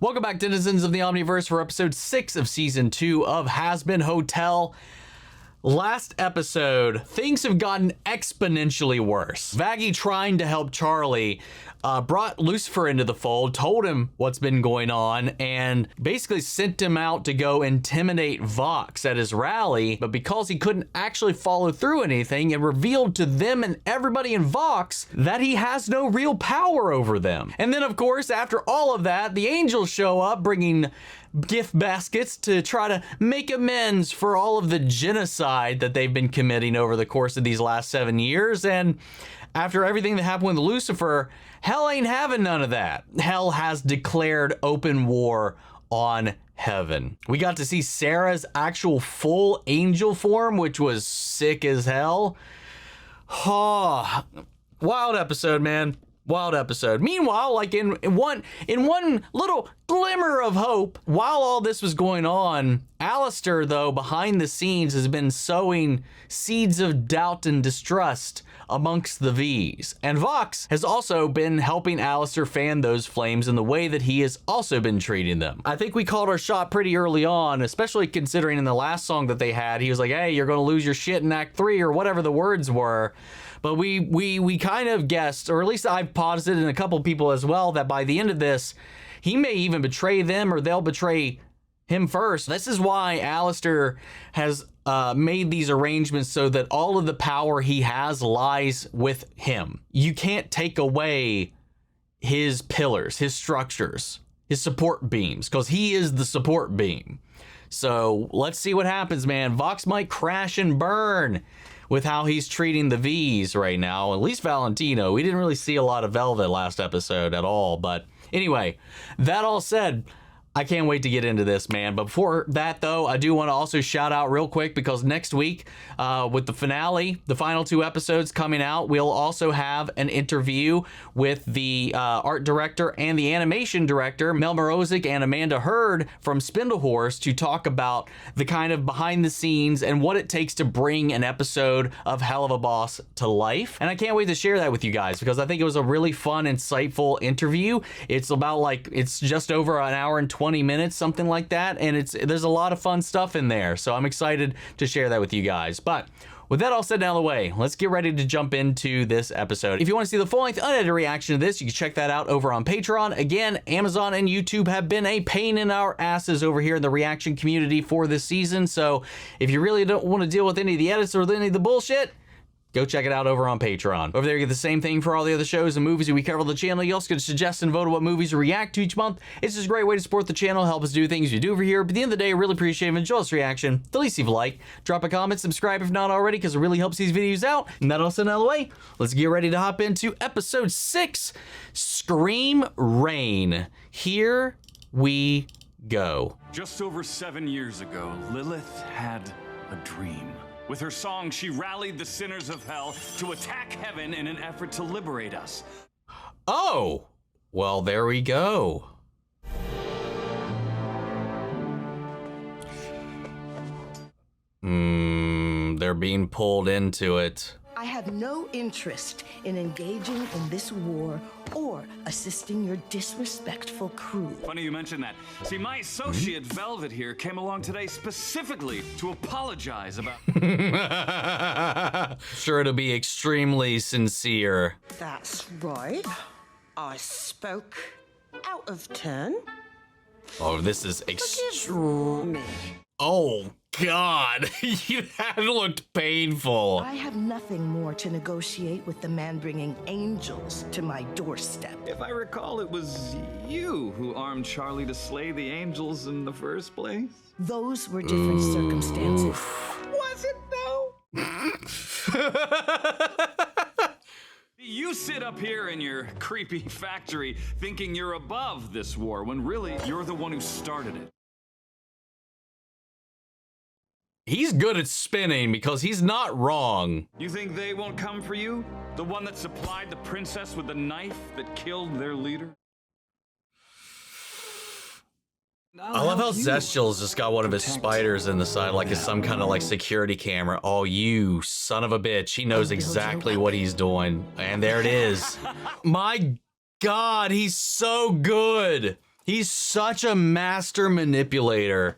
Welcome back, denizens of the Omniverse, for episode 6 of season 2 of Hazbin Hotel. Last episode, things have gotten exponentially worse. Vaggie, trying to help Charlie, brought Lucifer into the fold, told him what's been going on, and basically sent him out to go intimidate Vosk at his rally. But because he couldn't actually follow through anything, it revealed to them and everybody in Vosk that he has no real power over them. And then, of course, after all of that, the angels show up bringing gift baskets to try to make amends for all of the genocide that they've been committing over the course of these last 7 years. And after everything that happened with Lucifer, hell ain't having none of that. Hell has declared open war on heaven. We got to see Sarah's actual full angel form, which was sick as hell. Oh, wild episode, man. Wild episode. Meanwhile, like in one little glimmer of hope, while all this was going on, Alastor, though, behind the scenes has been sowing seeds of doubt and distrust amongst the V's. And Vosk has also been helping Alastor fan those flames in the way that he has also been treating them. I think we called our shot pretty early on, especially considering in the last song that they had, he was like, hey, you're going to lose your shit in Act 3 or whatever the words were. But we kind of guessed, or at least I've posited and a couple people as well, that by the end of this, he may even betray them or they'll betray him first. This is why Alastor has made these arrangements so that all of the power he has lies with him. You can't take away his pillars, his structures, his support beams, because he is the support beam. So let's see what happens, man. Vosk might crash and burn with how he's treating the V's right now, at least Valentino. We didn't really see a lot of Velvette last episode at all, but anyway, that all said, I can't wait to get into this, man. But before that, though, I do want to also shout out real quick, because next week, with the finale, the final 2 episodes coming out, we'll also have an interview with the art director and the animation director, Mel Morozic and Amanda Hurd from Spindlehorse, to talk about the kind of behind the scenes and what it takes to bring an episode of Hell of a Boss to life. And I can't wait to share that with you guys, because I think it was a really fun, insightful interview. It's about it's just over an hour and 20 minutes, something like that, and there's a lot of fun stuff in there, so I'm excited to share that with you guys. But with that all said and out of the way, let's get ready to jump into this episode. If you want to see the full-length unedited reaction to this, you can check that out over on Patreon. Again, Amazon and YouTube have been a pain in our asses over here in the reaction community for this season, so if you really don't want to deal with any of the edits or any of the bullshit, go check it out over on Patreon. Over there, you get the same thing for all the other shows and movies that we cover on the channel. You also get to suggest and vote on what movies we react to each month. It's just a great way to support the channel, help us do things we do over here. But at the end of the day, I really appreciate it. Enjoy this reaction. At least leave a like, drop a comment, subscribe if not already, because it really helps these videos out. And that all said and out of the way, let's get ready to hop into episode 6, Scream Rain. Here we go. Just over 7 years ago, Lilith had a dream. With her song, she rallied the sinners of hell to attack heaven in an effort to liberate us. Oh, well, there we go. They're being pulled into it. I have no interest in engaging in this war or assisting your disrespectful crew. Funny you mention that. See, my associate Velvette here came along today specifically to apologize about... Sure to be extremely sincere. That's right. I spoke out of turn. Oh, this is extreme. Oh, God. That looked painful. I have nothing more to negotiate with the man bringing angels to my doorstep. If I recall, it was you who armed Charlie to slay the angels in the first place. Those were different circumstances. Was it, though? You sit up here in your creepy factory thinking you're above this war, when really you're the one who started it. He's good at spinning because he's not wrong. You think they won't come for you? The one that supplied the princess with the knife that killed their leader? I love how Zestial's just got one of his spiders in the side, like it's some kind of like security camera. Oh, you son of a bitch. He knows exactly what he's doing. And there it is. My God, he's so good. He's such a master manipulator.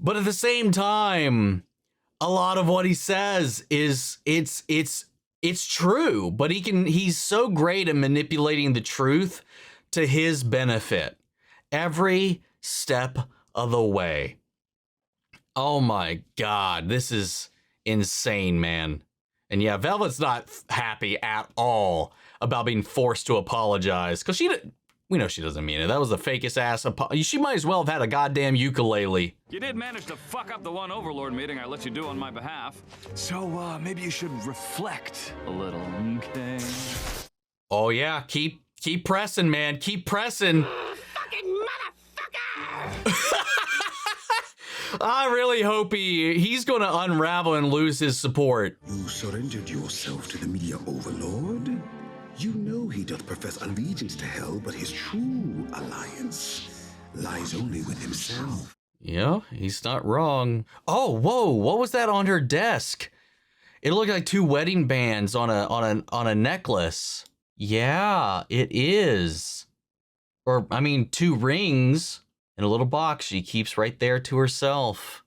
But at the same time, a lot of what he says is it's true, but he's so great at manipulating the truth to his benefit every step of the way. Oh my God, this is insane, man. And yeah, Velvette's not happy at all about being forced to apologize, because we know she doesn't mean it. That was the fakest ass apology. She might as well have had a goddamn ukulele. You did manage to fuck up the one Overlord meeting I let you do on my behalf. So maybe you should reflect a little, okay? Oh yeah, keep pressing, man. Keep pressing. Fucking motherfucker! I really hope he's going to unravel and lose his support. You surrendered yourself to the media overlord? You know he doth profess allegiance to hell, but his true alliance lies only with himself. Yeah, he's not wrong. Oh, whoa, what was that on her desk? It looked like two wedding bands on a necklace. Yeah, it is. Or, I mean, two rings in a little box she keeps right there to herself.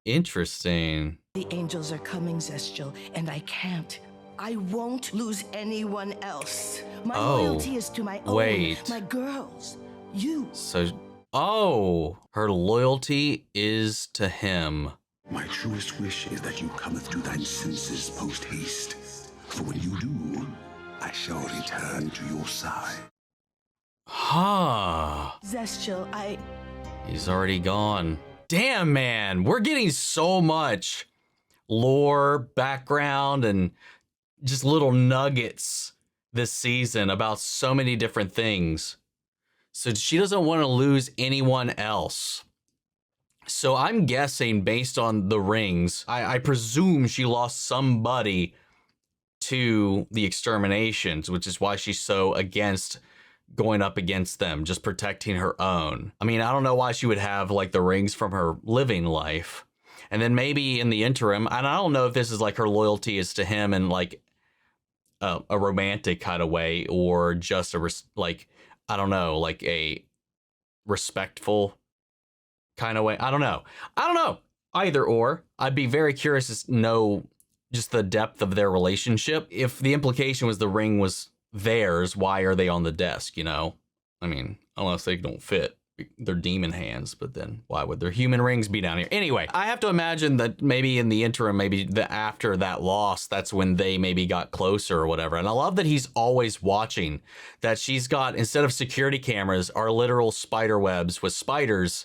Interesting. The angels are coming, Zestial, and I can't. I won't lose anyone else. My loyalty is to my own, my girls, you. So, her loyalty is to him. My truest wish is that you cometh to thine senses post haste. For when you do, I shall return to your side. Huh. Zestial, He's already gone. Damn, man. We're getting so much lore, background, and just little nuggets this season about so many different things. So she doesn't want to lose anyone else. So I'm guessing based on the rings, I presume she lost somebody to the exterminations, which is why she's so against going up against them, just protecting her own. I mean, I don't know why she would have like the rings from her living life. And then maybe in the interim, and I don't know if this is like her loyalty is to him in like a romantic kind of way, or just I don't know, like a respectful kind of way. I don't know. Either or. I'd be very curious to know just the depth of their relationship. If the implication was the ring was theirs, why are they on the desk, you know? I mean, unless they don't fit. They're demon hands, but then why would their human rings be down here? Anyway, I have to imagine that maybe in the interim, maybe after that loss, that's when they maybe got closer or whatever. And I love that he's always watching, that she's got, instead of security cameras, are literal spider webs with spiders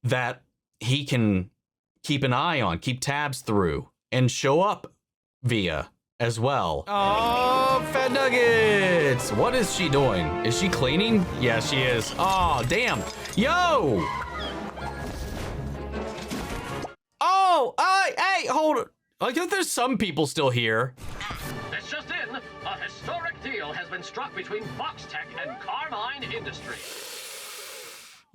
that he can keep an eye on, keep tabs through, and show up via as well. Oh, Fat Nuggets! What is she doing? Is she cleaning? Yeah, she is. Oh, damn. Yo! Oh, hey, hold it. I think there's some people still here. This just in, a historic deal has been struck between Foxtech and Carmine Industries.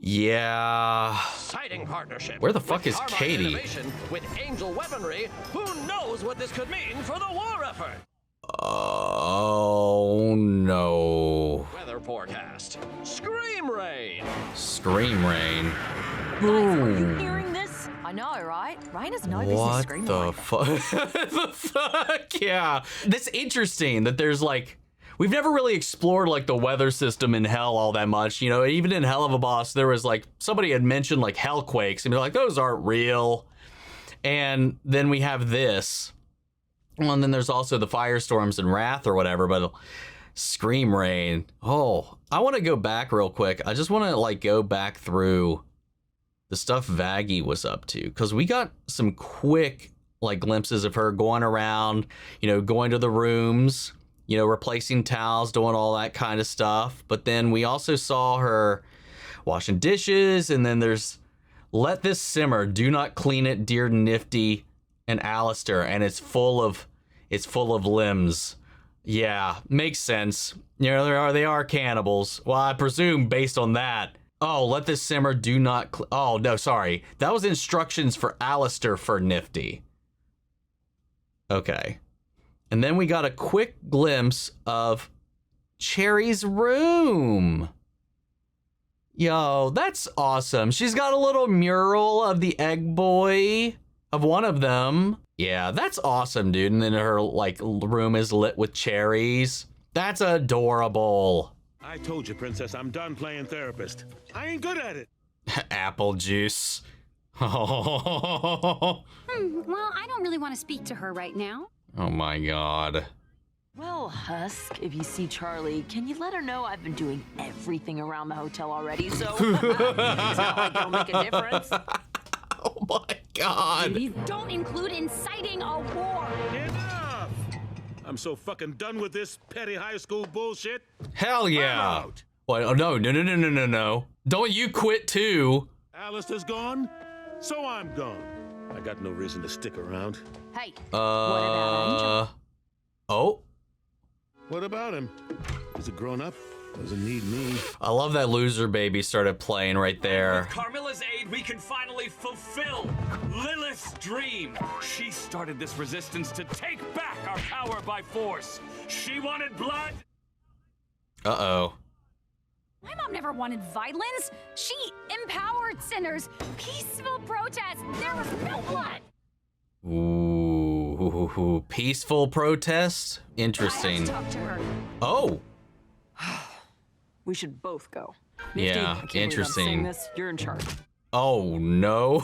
Yeah. Exciting partnership. Where the fuck is Carmine Katie? Innovation with Angel Weaponry. Who knows what this could mean for the war effort? Oh no. Weather forecast. Scream rain. Scream rain. Are you Boom. hearing this? I know, right? Rain has no business What screaming the like that. fuck? The fuck? Yeah. That's interesting that there's like, we've never really explored like the weather system in Hell all that much. You know, even in Hell of a Boss, there was like, somebody had mentioned like hellquakes and they're like, those aren't real. And then we have this. Well, and then there's also the firestorms and Wrath or whatever, but Scream Rain. Oh, I want to go back real quick. I just want to like go back through the stuff Vaggie was up to, because we got some quick like glimpses of her going around, you know, going to the rooms, you know, replacing towels, doing all that kind of stuff. But then we also saw her washing dishes, and then there's let this simmer, do not clean it, dear Niffty and Alastor, and it's full of limbs. Yeah, makes sense. You know, they are cannibals. Well, I presume based on that. Oh, let this simmer, do not oh no, sorry. That was instructions for Alastor for Niffty. Okay. And then we got a quick glimpse of Cherri's room. Yo, that's awesome. She's got a little mural of the egg boy, of one of them. Yeah, that's awesome, dude. And then her like room is lit with cherries. That's adorable. I told you, Princess, I'm done playing therapist. I ain't good at it. Apple juice. Well, I don't really want to speak to her right now. Oh my God. Well, Husk, if you see Charlie, can you let her know I've been doing everything around the hotel already, so it's not like it'll make a difference. Oh my God. Please don't include inciting a war. Enough! I'm so fucking done with this petty high school bullshit. Hell yeah. I'm out. What? Oh, no. Don't you quit too. Alastor's gone, so I'm gone. I got no reason to stick around. Hey, what about Angel? Oh. What about him? He's a grown-up. Doesn't need me. I love that loser baby started playing right there. With Carmilla's aid, we can finally fulfill Lilith's dream. She started this resistance to take back our power by force. She wanted blood. Uh-oh. My mom never wanted violence. She empowered sinners. Peaceful protest. There was no blood. Ooh, peaceful protest? Interesting. I have to talk to her. Oh. We should both go. Yeah, Niffty, interesting. This. You're in charge. Oh, no.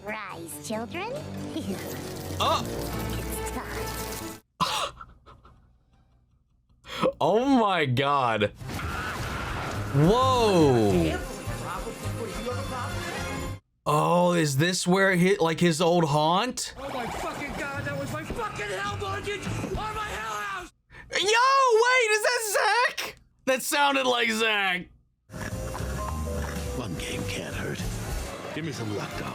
Rise, children. Oh. It's time. Oh my God. Whoa. Oh, is this where his old haunt? Oh my fucking God, that was my fucking hell bondage on my hell house! Yo, wait, is that Zach? That sounded like Zach. One game can't hurt. Give me some luck, doll.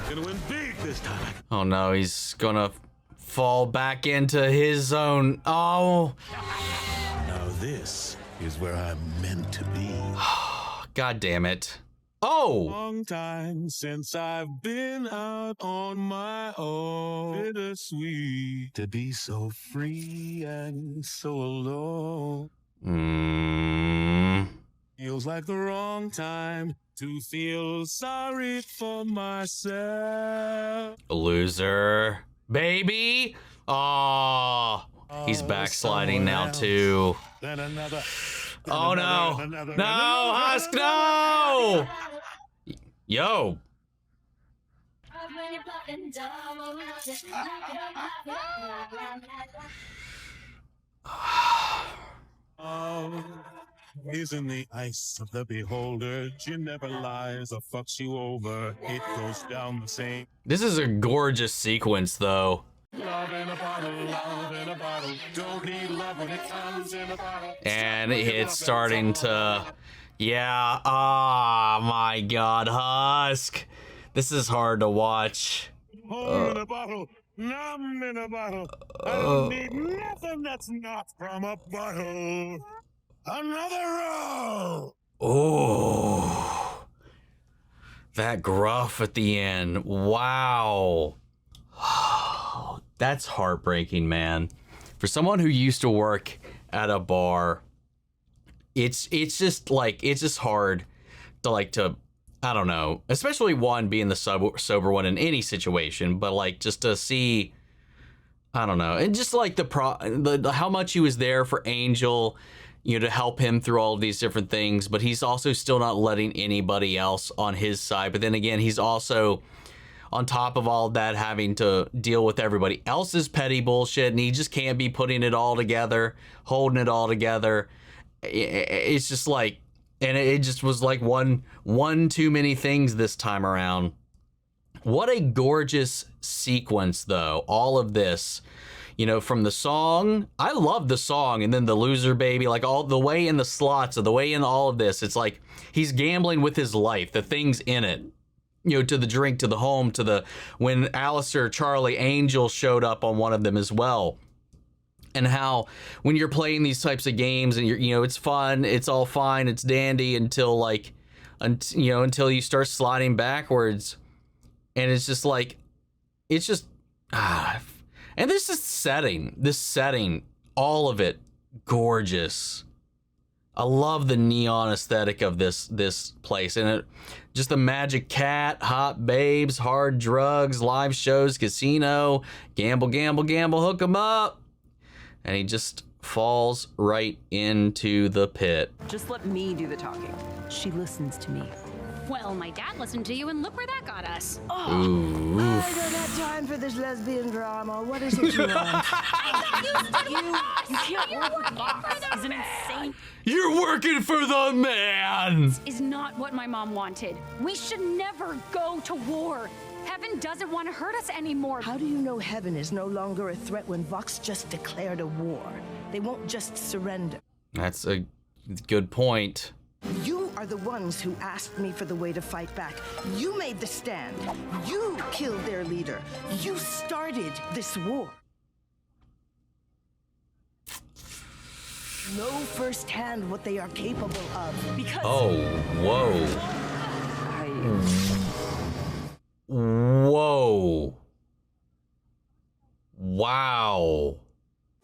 Gonna win big this time. Oh no, he's gonna fall back into his own. Oh. Now this is where I'm meant to be. God damn it. Oh. Long time since I've been out on my own. Bittersweet to be so free and so alone. Feels like the wrong time to feel sorry for myself. Loser. Baby. Oh. He's backsliding now too. Then another. Oh no. No, Husk, no! Yo. He's in the eyes of the beholder. She never lies or fucks you over. It goes down the same. This is a gorgeous sequence though. Love in a bottle, love in a bottle. Don't need love when it comes in a bottle. And it's starting to, yeah. Oh my God, Husk. This is hard to watch. Hole in a bottle, numb in a bottle. I don't need nothing that's not from a bottle. Another roll. Oh, that gruff at the end. Wow. That's heartbreaking, man. For someone who used to work at a bar, it's just hard to I don't know, especially one being the sober one in any situation, but like just to see, I don't know, and just like the how much he was there for Angel, you know, to help him through all of these different things, but he's also still not letting anybody else on his side. But then again, he's also on top of all of that having to deal with everybody else's petty bullshit, and he just can't be putting it all together, holding it all together. It's just like, and it just was like one too many things this time around. What a gorgeous sequence though, all of this, you know, from the song. I love the song, and then the loser baby, like all the way in the slots of the way in all of this. It's like he's gambling with his life, the things in it. You know, to the drink, to the home, to the, when Alastor, Charlie, Angel showed up on one of them as well. And how when you're playing these types of games and you're, you know, it's fun, it's all fine, it's dandy until like, until you start sliding backwards. And it's just like, it's just, and this setting, all of it, gorgeous. I love the neon aesthetic of this place, and it just the magic cat, hot babes, hard drugs, live shows, casino, gamble, gamble, gamble, hook 'em up, and he just falls right into the pit. Just let me do the talking. She listens to me. Well, my dad listened to you, and look where that got us. I don't have time for this lesbian drama. What is it you want? You can't work with Vosk. He's an insane. You're working for the man! Is not what my mom wanted. We should never go to war. Heaven doesn't want to hurt us anymore. How do you know heaven is no longer a threat when Vox just declared a war? They won't just surrender. That's a good point. You are the ones who asked me for the way to fight back. You made the stand. You killed their leader. You started this war. Know firsthand what they are capable of. Because Whoa. Whoa. Wow.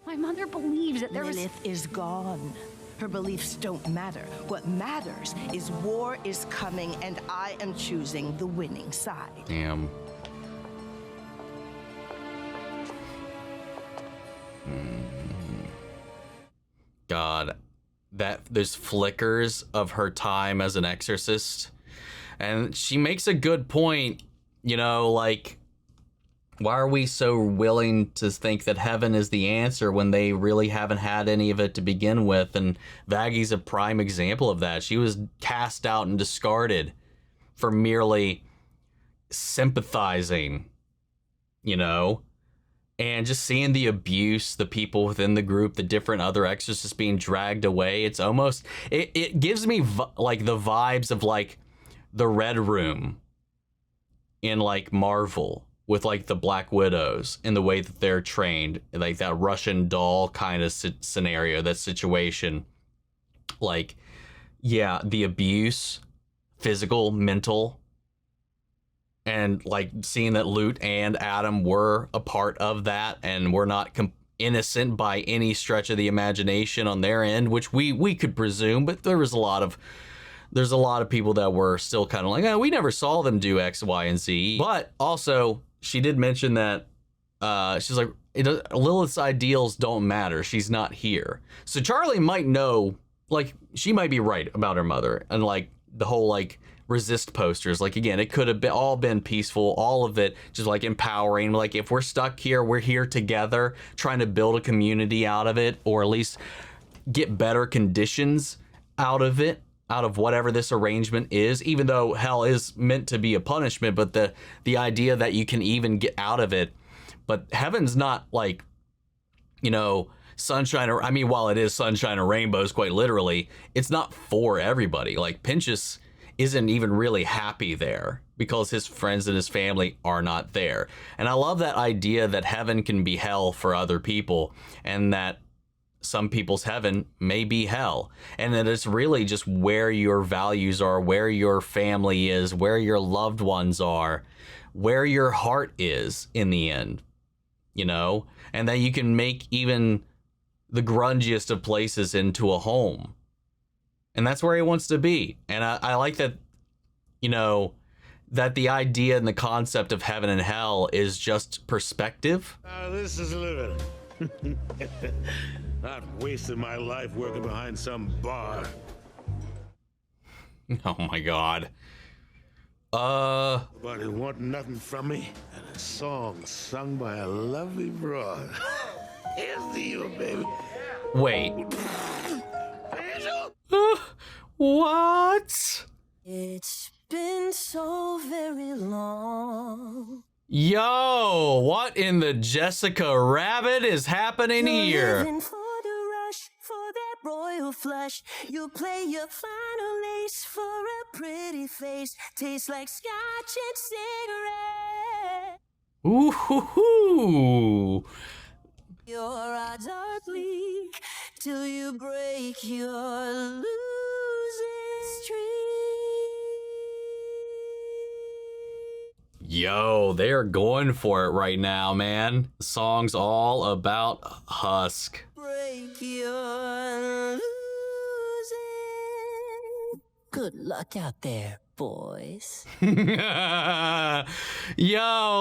My mother believes that there is... Lilith is gone. Her beliefs don't matter. What matters is war is coming, and I am choosing the winning side. Damn. God, there's flickers of her time as an exorcist, and she makes a good point, you know, like, why are we so willing to think that heaven is the answer when they really haven't had any of it to begin with? And Vaggie's a prime example of that. She was cast out and discarded for merely sympathizing, you know? And just seeing the abuse, the people within the group, the different other exorcists being dragged away, it's almost, it gives me like the vibes of like the Red Room in like Marvel, with like the Black Widows and the way that they're trained, like that Russian doll kind of scenario, that situation. Like, yeah, the abuse, physical, mental, and like seeing that Lute and Adam were a part of that and were not innocent by any stretch of the imagination on their end, which we could presume, but there's a lot of people that were still kind of like, oh, we never saw them do X, Y, and Z. But also, she did mention that she's like, Lilith's ideals don't matter. She's not here. So Charlie might know, like, she might be right about her mother, and like the whole like resist posters. Like, again, it could have all been peaceful, all of it just like empowering. Like, if we're stuck here, we're here together, trying to build a community out of it, or at least get better conditions out of it, out of whatever this arrangement is, even though hell is meant to be a punishment, but the idea that you can even get out of it. But heaven's not like, you know, sunshine, or I mean, while it is sunshine and rainbows, quite literally, it's not for everybody. Like, Pentious isn't even really happy there because his friends and his family are not there. And I love that idea that heaven can be hell for other people, and that some people's heaven may be hell, and that it's really just where your values are, where your family is, where your loved ones are, where your heart is in the end, you know, and that you can make even the grungiest of places into a home. And that's where he wants to be. And I like that, you know, that the idea and the concept of heaven and hell is just perspective. This is living. Not wasting my life working behind some bar. Oh my God. But it want nothing from me, and a song sung by a lovely broad. Here's to you, baby. Wait. What? It's been so very long. Yo, what in the Jessica Rabbit is happening here? Living for the rush, for that royal flush. You play your final ace for a pretty face. Tastes like scotch and cigarette. Ooh hoo hoo. Your odds are bleak till you break your losing streak. Yo, they're going for it right now, man. The song's all about Husk. Break your losing Good luck out there, boys. Yo,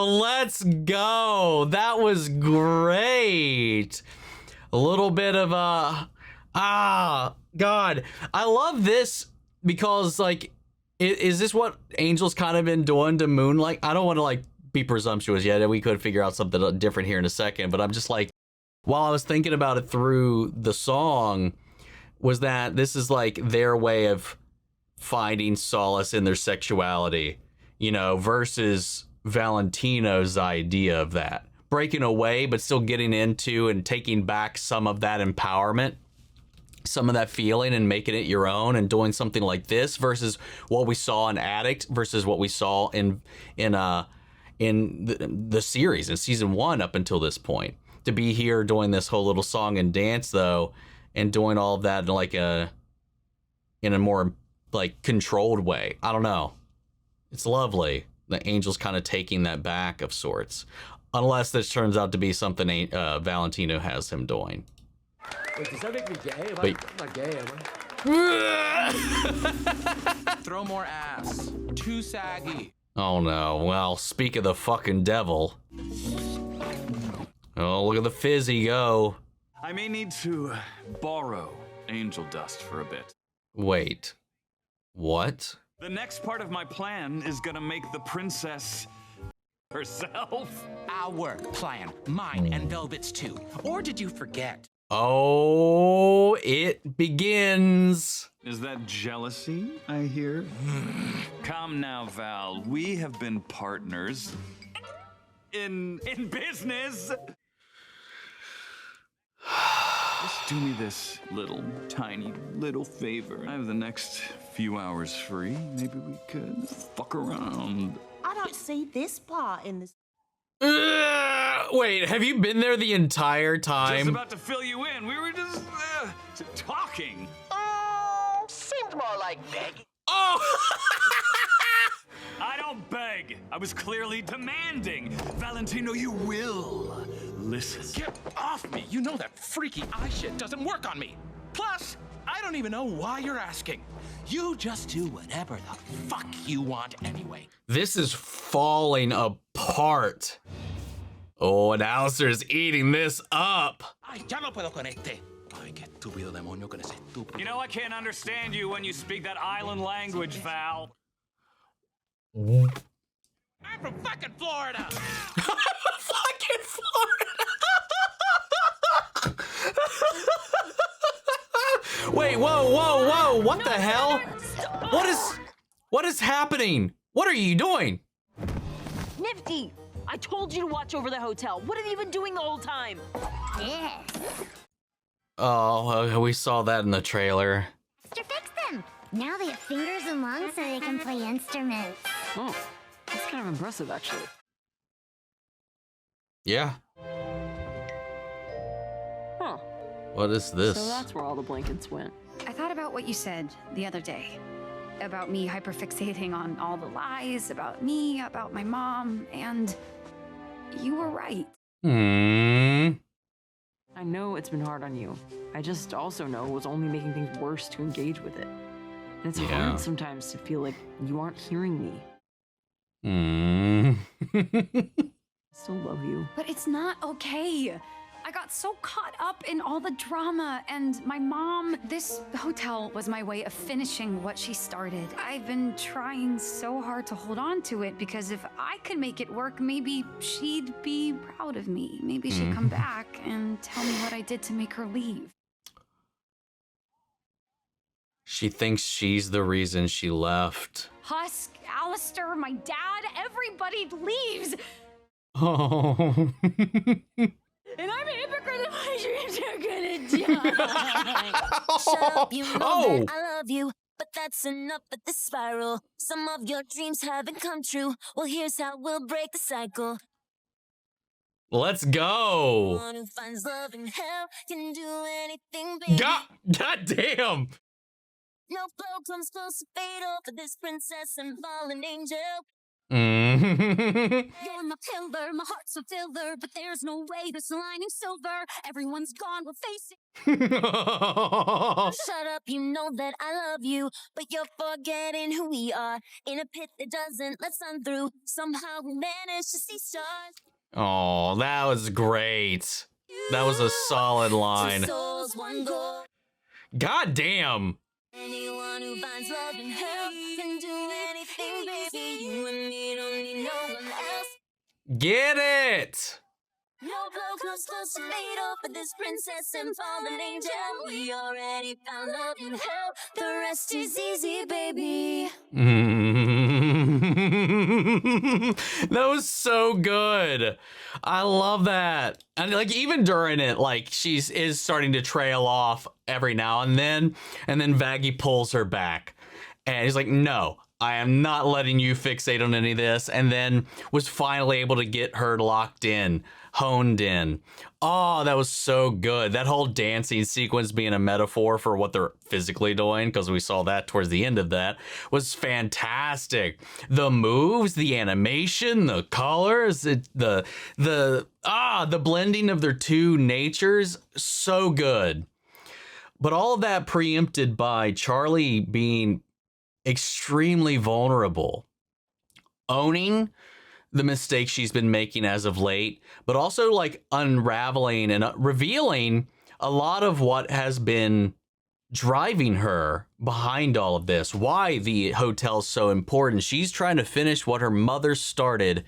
let's go. That was great. A little bit of God. I love this because, like, is this what Angel's kind of been doing to Moon? Like, I don't want to, like, be presumptuous yet. We could figure out something different here in a second, but I'm just like, while I was thinking about it through the song, was that this is like their way of finding solace in their sexuality, you know, versus Valentino's idea of that. Breaking away, but still getting into and taking back some of that empowerment, some of that feeling, and making it your own, and doing something like this versus what we saw in Addict versus what we saw in the series in season 1 up until this point. To be here doing this whole little song and dance though, and doing all of that like in a more like controlled way. I don't know. It's lovely. The Angel's kind of taking that back of sorts, unless this turns out to be something Valentino has him doing. Wait, does that make me gay? I'm not gay, am I? Throw more ass. Too saggy. Oh no. Well, speak of the fucking devil. Oh, look at the fizzy go. I may need to borrow angel dust for a bit. Wait. What? The next part of my plan is gonna make the princess herself. Our plan. Mine and Velvette's too. Or did you forget? Oh, it begins. Is that jealousy I hear? Come now, Val. We have been partners in business. Just do me this tiny little favor. I have the next few hours free. Maybe we could fuck around. I don't see this part in this. Wait, have you been there the entire time? Just about to fill you in. We were just talking. Seemed more like begging. Oh! I don't beg. I was clearly demanding. Valentino, you will listen. Get off me. You know that freaky eye shit doesn't work on me. Plus, I don't even know why you're asking. You just do whatever the fuck you want anyway. This is falling apart. Oh, and Alastor is eating this up. Ay, ya no puedo con este. Ay, qué estúpido demonio con ese estúpido. You know I can't understand you when you speak that island language, Val. I'm from fucking Florida. Fucking Florida. Wait, whoa. What the hell? What is happening? What are you doing? Niffty, I told you to watch over the hotel. What have you been doing the whole time? Yes. Oh, we saw that in the trailer. Master fix them. Now they have fingers and lungs so they can play instruments. Oh, that's kind of impressive, actually. Yeah. Huh. What is this? So that's where all the blankets went. I thought about what you said the other day. About me hyperfixating on all the lies, about me, about my mom, and you were right. I know it's been hard on you. I just also know it was only making things worse to engage with it. And it's hard sometimes to feel like you aren't hearing me. I still love you. But it's not okay. I got so caught up in all the drama, and my mom, this hotel was my way of finishing what she started. I've been trying so hard to hold on to it because if I could make it work, maybe she'd be proud of me. Maybe she'd come back and tell me what I did to make her leave. She thinks she's the reason she left. Husk, Alastor, my dad, everybody leaves. Oh. And I'm a hypocrite and my dreams are gonna die. Shut up, you know that I love you, but that's enough with the spiral. Some of your dreams haven't come true. Well, here's how we'll break the cycle. Let's go. One who finds love in hell can do anything, baby. God damn. No blow comes close to fatal for this princess and fallen angel. You're my pillar, my heart's a filler, but there's no way this lining silver. Everyone's gone, we're facing. Shut up, you know that I love you, but you're forgetting who we are. In a pit that doesn't let sun through, somehow we managed to see stars. Oh, that was great. That was a solid line. Two souls, one goal. God damn. Anyone who finds love in hell can do anything, baby. You and me don't need no one else. Get it. No blow comes close to fatal for this princess and fallen angel. We already found love in hell. The rest is easy, baby. That was so good. I love that. And like even during it, like is starting to trail off every now and then Vaggie pulls her back. And he's like, no, I am not letting you fixate on any of this. And then was finally able to get her locked in, honed in. Oh, that was so good. That whole dancing sequence being a metaphor for what they're physically doing, because we saw that towards the end of that, was fantastic. The moves, the animation, the colors, the blending of their two natures, so good. But all of that preempted by Charlie being extremely vulnerable, owning the mistakes she's been making as of late, but also like unraveling and revealing a lot of what has been driving her behind all of this, why the hotel's so important. She's trying to finish what her mother started,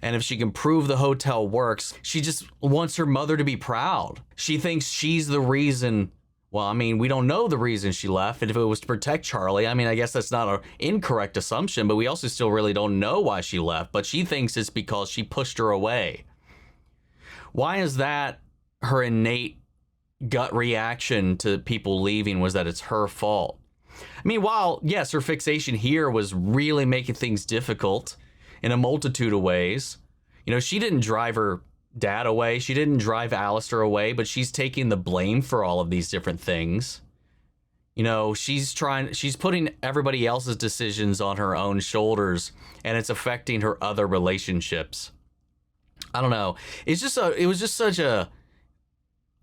and if she can prove the hotel works, she just wants her mother to be proud. She thinks she's the reason. Well, I mean, we don't know the reason she left, and if it was to protect Charlie, I mean, I guess that's not an incorrect assumption, but we also still really don't know why she left, but she thinks it's because she pushed her away. Why is that her innate gut reaction to people leaving, was that it's her fault? I mean, while, yes, her fixation here was really making things difficult in a multitude of ways, you know, she didn't drive her dad away, she didn't drive Alastor away, but she's taking the blame for all of these different things. You know, she's putting everybody else's decisions on her own shoulders, and it's affecting her other relationships. I don't know. It was just such a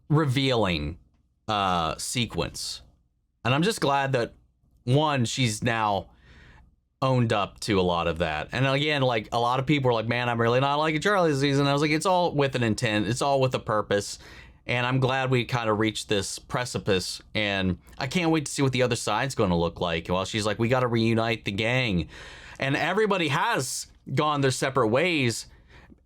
revealing sequence. And I'm just glad that, one, she's now owned up to a lot of that. And again, like, a lot of people were like, man, I'm really not liking Charlie this season. I was like, it's all with an intent. It's all with a purpose. And I'm glad we kind of reached this precipice. And I can't wait to see what the other side's going to look like. Well, she's like, we got to reunite the gang. And everybody has gone their separate ways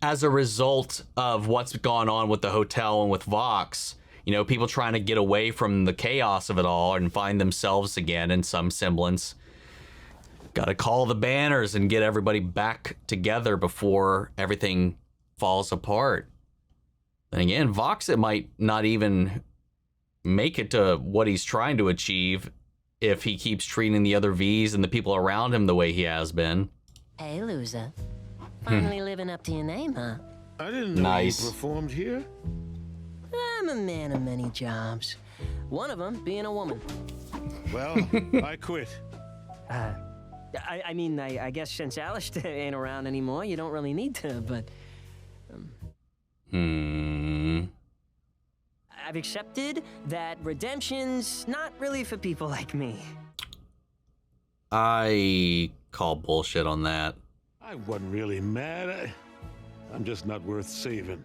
as a result of what's gone on with the hotel and with Vox. You know, people trying to get away from the chaos of it all and find themselves again in some semblance. Got to call the banners and get everybody back together before everything falls apart. And again, Vox, it might not even make it to what he's trying to achieve if he keeps treating the other Vs and the people around him the way he has been. Hey, loser. Finally living up to your name, huh? I didn't know you performed here. I'm a man of many jobs. One of them being a woman. Well, I quit. I mean, I guess since Alastor ain't around anymore, you don't really need to, but... I've accepted that redemption's not really for people like me. I call bullshit on that. I wasn't really mad. I'm just not worth saving.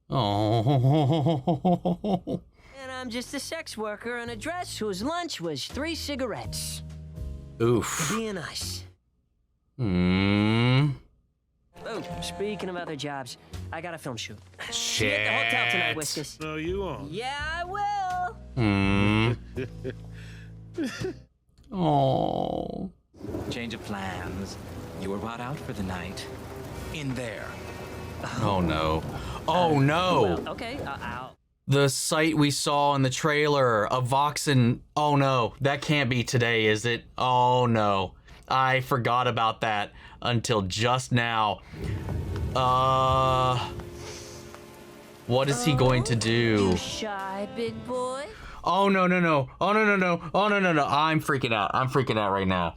Oh. And I'm just a sex worker in a dress whose lunch was 3 cigarettes. Oof. Being us. Oh, speaking of other jobs, I got a film shoot. See you at the hotel tonight, Whiskas. No, you won't. Yeah, I will. Oh. Change of plans. You were brought out for the night. In there. Oh no. Oh no. Well, okay, I'll... The sight we saw in the trailer of Vox and... Oh no, that can't be today, is it? Oh no. I forgot about that until just now. What is he going to do? You shy, big boy? Oh no. Oh no. I'm freaking out. I'm freaking out right now.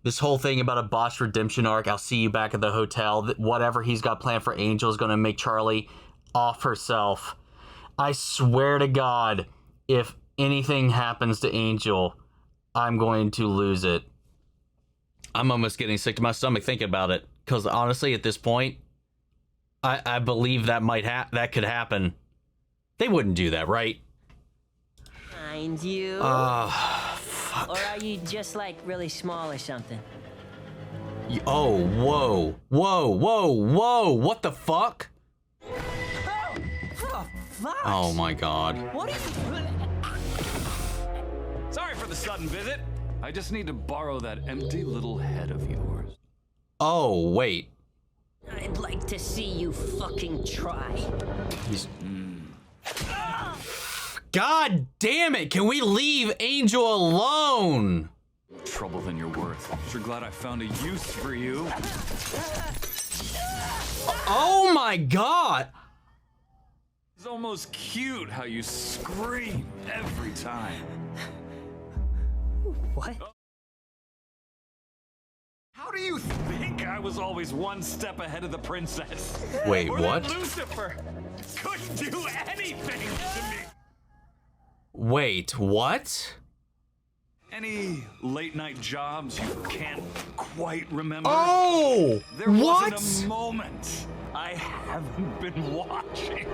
This whole thing about a boss redemption arc, I'll see you back at the hotel, whatever he's got planned for Angel is going to make Charlie off herself. I swear to God, if anything happens to Angel, I'm going to lose it. I'm almost getting sick to my stomach thinking about it. Because honestly, at this point, I believe that that could happen. They wouldn't do that, right? Mind you. Fuck. Or are you just like really small or something? Oh, whoa. Whoa, whoa, whoa. What the fuck? Oh my God. What is Sorry for the sudden visit. I just need to borrow that empty little head of yours. Oh, wait. I'd like to see you fucking try. God damn it! Can we leave Angel alone? Trouble than you're worth. Sure glad I found a use for you. Oh my God! It's almost cute how you scream every time. What? How do you think I was always one step ahead of the princess? Wait, or what? That Lucifer couldn't do anything to me. Wait, what? Any late night jobs you can't quite remember? Oh! There what? wasn't a moment I haven't been watching.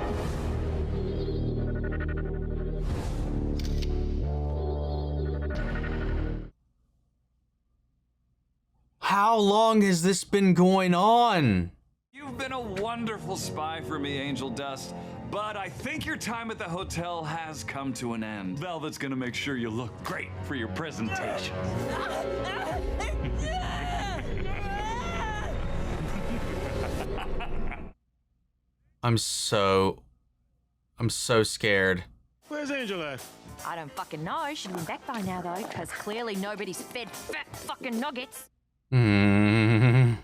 How long has this been going on? You've been a wonderful spy for me, Angel Dust, but I think your time at the hotel has come to an end. Velvette's gonna make sure you look great for your presentation. I'm so scared. Where's Angel at? I don't fucking know. She'll be back by now, though, because clearly nobody's fed fat fucking nuggets. Hasn't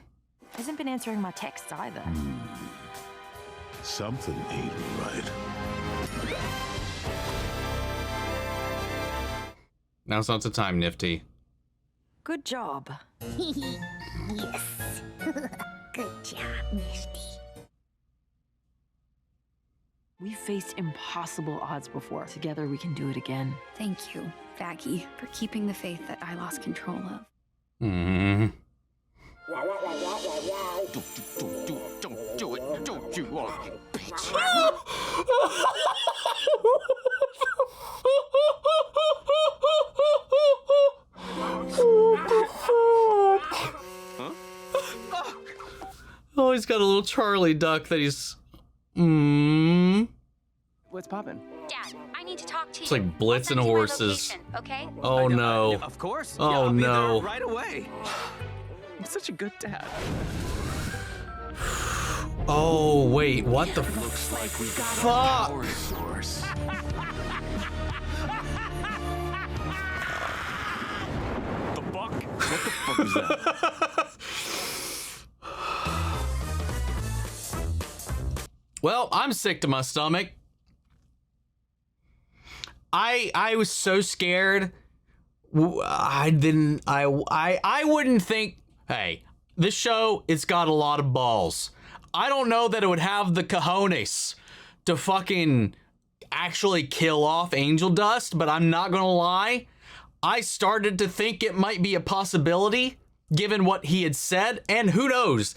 been answering my texts either. Something ain't right. Now's not the time, Niffty. Good job. Yes. Good job, Niffty. We've faced impossible odds before. Together we can do it again. Thank you, Vaggie, for keeping the faith that I lost control of. Mm. Don't do it. Don't you want bitch. Oh, he's got a little Charlie duck that he's... What's poppin'? Dad, I need to talk to you. It's like blitzing horses. Okay? Oh no. Of course. Oh yeah, I'll be there no. right away. I'm such a good dad. Oh wait, what the Looks like we got fuck? a power source. The fuck? What the fuck is that? Well, I'm sick to my stomach. I was so scared. I wouldn't think, hey, this show, it's got a lot of balls. I don't know that it would have the cojones to fucking actually kill off Angel Dust, but I'm not gonna lie. I started to think it might be a possibility given what he had said, and who knows?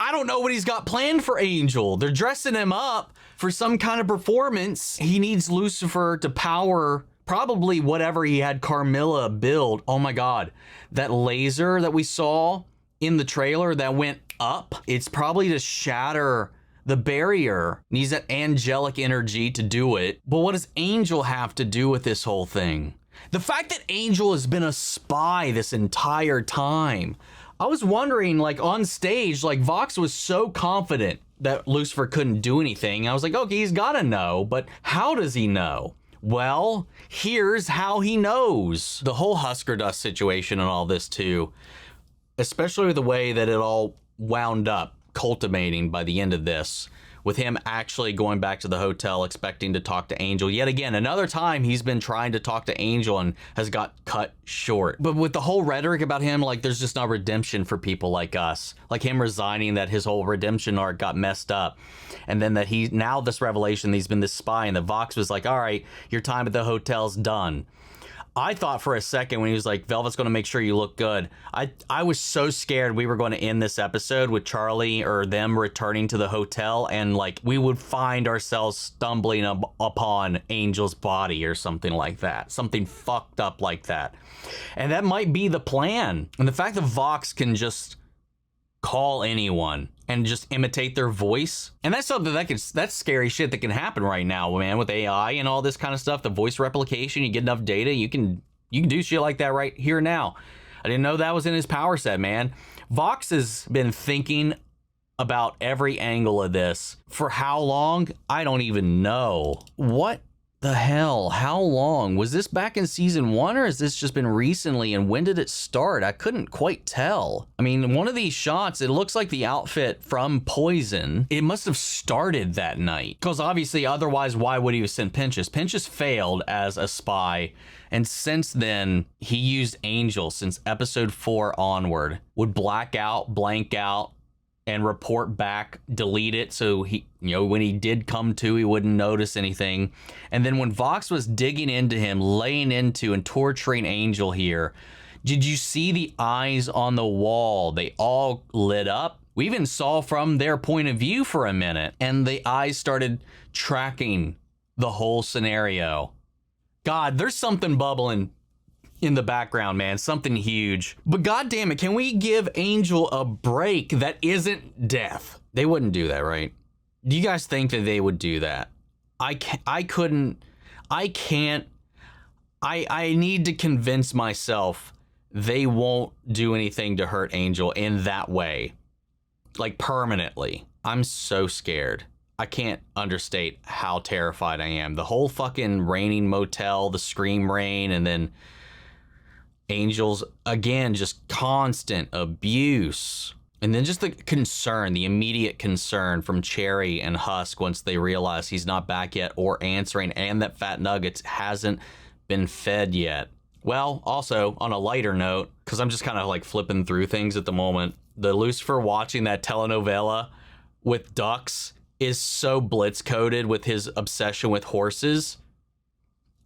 I don't know what he's got planned for Angel. They're dressing him up for some kind of performance. He needs Lucifer to power probably whatever he had Carmilla build. Oh my God, that laser that we saw in the trailer that went up, it's probably to shatter the barrier. Needs that angelic energy to do it. But what does Angel have to do with this whole thing? The fact that Angel has been a spy this entire time. I was wondering, like, on stage, like, Vox was so confident that Lucifer couldn't do anything. I was like, okay, he's gotta know, but how does he know? Well, here's how he knows. The whole Husker Dust situation and all this too, especially the way that it all wound up culminating by the end of this, with him actually going back to the hotel expecting to talk to Angel. Yet again, another time he's been trying to talk to Angel and has got cut short. But with the whole rhetoric about him, like there's just no redemption for people like us. Like him resigning, that his whole redemption arc got messed up. And then that now this revelation, he's been this spy, and the Vox was like, all right, your time at the hotel's done. I thought for a second when he was like, Velvette's going to make sure you look good. I was so scared we were going to end this episode with Charlie or them returning to the hotel and like we would find ourselves stumbling upon Angel's body or something like that. Something fucked up like that. And that might be the plan. And the fact that Vox can just call anyone and just imitate their voice, and that's something that's scary shit that can happen right now, man, with AI and all this kind of stuff. The voice replication, you get enough data, you can do shit like that right here now. I didn't know that was in his power set, man. Vox has been thinking about every angle of this for how long? I don't even know. What the hell? How long? Was this back in season 1 or has this just been recently, and when did it start? I couldn't quite tell. I mean, one of these shots, it looks like the outfit from Poison. It must have started that night, because obviously otherwise why would he have sent Pentious? Pentious failed as a spy, and since then he used Angel since episode 4 onward. Would black out, blank out, and report back, delete it, so he, when he did come to, he wouldn't notice anything. And then when Vox was digging into him, laying into and torturing Angel here, did you see the eyes on the wall? They all lit up. We even saw from their point of view for a minute, and the eyes started tracking the whole scenario. God, there's something bubbling in the background, man, something huge. But god damn it, can we give Angel a break that isn't death? They wouldn't do that, right? Do you guys think that they would do that? I need to convince myself they won't do anything to hurt Angel in that way, like permanently. I'm so scared. I can't understate how terrified I am. The whole fucking raining motel, the scream rain, and then Angel's, again, just constant abuse. And then just the concern, the immediate concern from Cherri and Husk once they realize he's not back yet or answering, and that Fat Nuggets hasn't been fed yet. Well, also, on a lighter note, because I'm just kind of like flipping through things at the moment, the Lucifer watching that telenovela with ducks is so blitz-coded with his obsession with horses,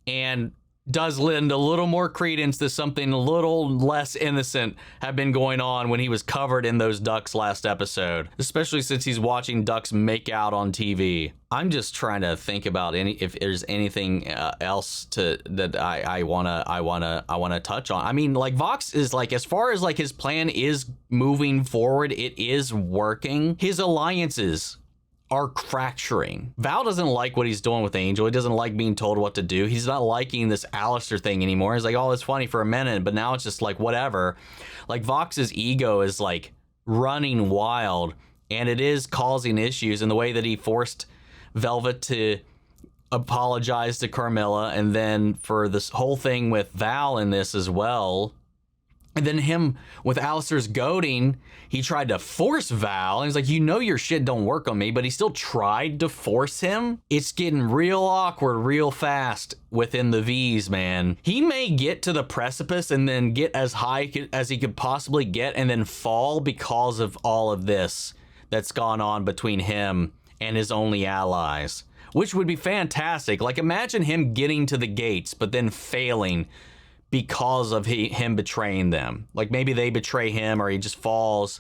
and does lend a little more credence to something a little less innocent had been going on when he was covered in those ducks last episode, especially since he's watching ducks make out on TV. I'm just trying to think about if there's anything else that I wanna touch on. I mean, like, Vox is like, as far as like his plan is moving forward, it is working. His alliances are fracturing. Val doesn't like what he's doing with Angel. He doesn't like being told what to do. He's not liking this Alastor thing anymore. He's like, oh, it's funny for a minute, but now it's just like, whatever. Like, Vox's ego is like running wild, and it is causing issues in the way that he forced Velvette to apologize to Carmilla, and then for this whole thing with Val in this as well. And then him with Alastor's goading, he tried to force Val, and he's like, your shit don't work on me, but he still tried to force him. It's getting real awkward real fast within the V's, man. He may get to the precipice and then get as high as he could possibly get and then fall because of all of this that's gone on between him and his only allies, which would be fantastic. Like, imagine him getting to the gates, but then failing because of him betraying them. Like, maybe they betray him or he just falls.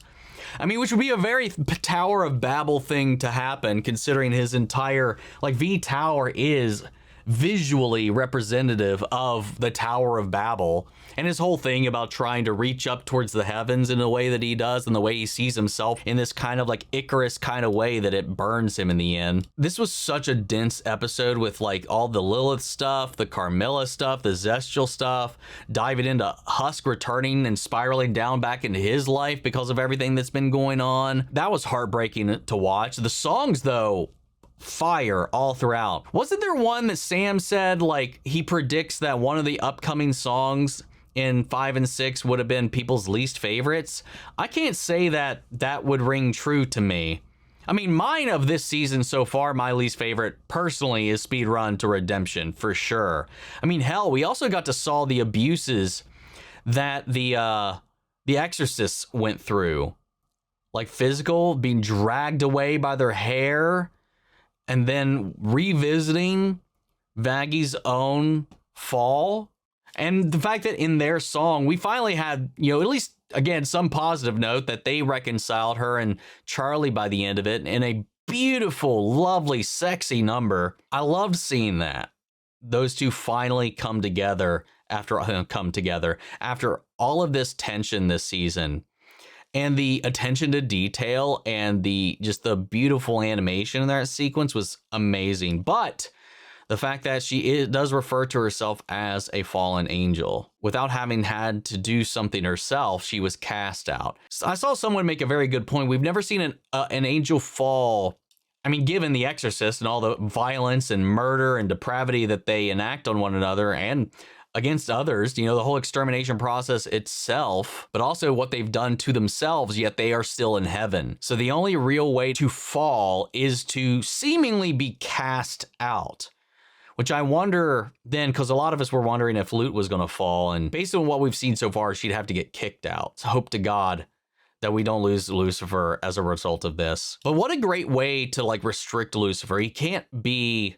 I mean, which would be a very Tower of Babel thing to happen, considering his entire, like, V Tower is visually representative of the Tower of Babel, and his whole thing about trying to reach up towards the heavens in the way that he does, and the way he sees himself in this kind of like Icarus kind of way that it burns him in the end. This was such a dense episode with like all the Lilith stuff, the Carmilla stuff, the Zestial stuff, diving into Husk returning and spiraling down back into his life because of everything that's been going on. That was heartbreaking to watch. The songs, though, fire all throughout. Wasn't there one that Sam said, like, he predicts that one of the upcoming songs in 5 and 6 would have been people's least favorites? I can't say that that would ring true to me. I mean, mine of this season so far, my least favorite personally is Speedrun to Redemption, for sure. I mean, hell, we also got to saw the abuses that the exorcists went through. Like physical, being dragged away by their hair, and then revisiting Vaggie's own fall. And the fact that in their song, we finally had, you know, at least, again, some positive note that they reconciled her and Charlie by the end of it in a beautiful, lovely, sexy number. I loved seeing that. Those two finally come together after all of this tension this season. And the attention to detail and the beautiful animation in that sequence was amazing. But the fact that she does refer to herself as a fallen angel without having had to do something herself, she was cast out. So I saw someone make a very good point. We've never seen an angel fall. I mean, given The Exorcist and all the violence and murder and depravity that they enact on one another and against others, you know, the whole extermination process itself, but also what they've done to themselves, yet they are still in heaven. So the only real way to fall is to seemingly be cast out, which I wonder then, because a lot of us were wondering if Lute was going to fall, and based on what we've seen so far, she'd have to get kicked out. So hope to God that we don't lose Lucifer as a result of this. But what a great way to like restrict Lucifer. He can't be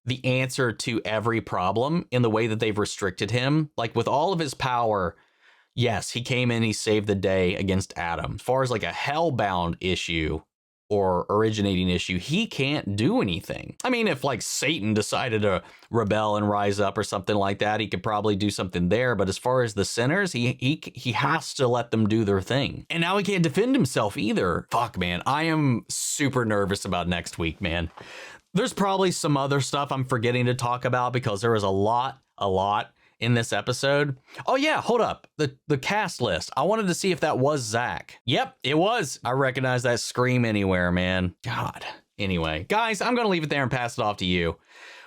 the answer to every problem in the way that they've restricted him. Like with all of his power, yes, he came in, he saved the day against Adam. As far as like a hellbound issue or originating issue, he can't do anything. I mean, if like Satan decided to rebel and rise up or something like that, he could probably do something there. But as far as the sinners, he has to let them do their thing. And now he can't defend himself either. Fuck, man. I am super nervous about next week, man. There's probably some other stuff I'm forgetting to talk about because there was a lot in this episode. Oh yeah, hold up. The cast list. I wanted to see if that was Zach. Yep, it was. I recognize that scream anywhere, man. God. Anyway, guys, I'm going to leave it there and pass it off to you.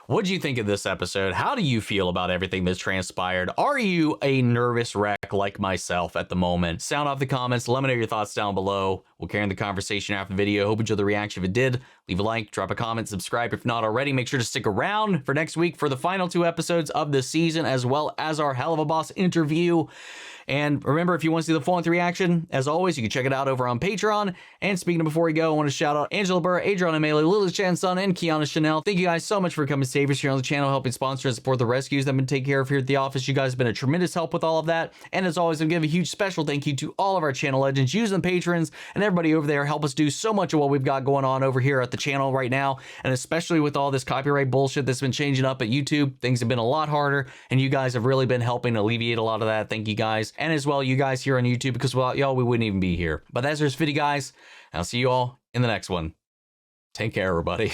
What did you think of this episode? How do you feel about everything that's transpired? Are you a nervous wreck like myself at the moment? Sound off the comments. Let me know your thoughts down below. We'll carry on the conversation after the video. Hope you enjoyed the reaction. If it did, leave a like, drop a comment, subscribe if not already. Make sure to stick around for next week for the final 2 episodes of the season, as well as our Hell of a Boss interview. And remember, if you want to see the full-length reaction, as always, you can check it out over on Patreon. And speaking of before we go, I want to shout out Angela Burr, Adriana Melee, Lily Chanson, and Kiana Chanel. Thank you guys so much for becoming saviors here on the channel, helping sponsor and support the rescues that I've been taking care of here at the office. You guys have been a tremendous help with all of that. And as always, I'm giving a huge special thank you to all of our channel legends, users and patrons, and everybody over there help us do so much of what we've got going on over here at the channel right now. And especially with all this copyright bullshit that's been changing up at YouTube, things have been a lot harder, and you guys have really been helping alleviate a lot of that. Thank you guys. And as well, you guys here on YouTube, because without y'all, we wouldn't even be here. But that's this video, guys. I'll see you all in the next one. Take care, everybody.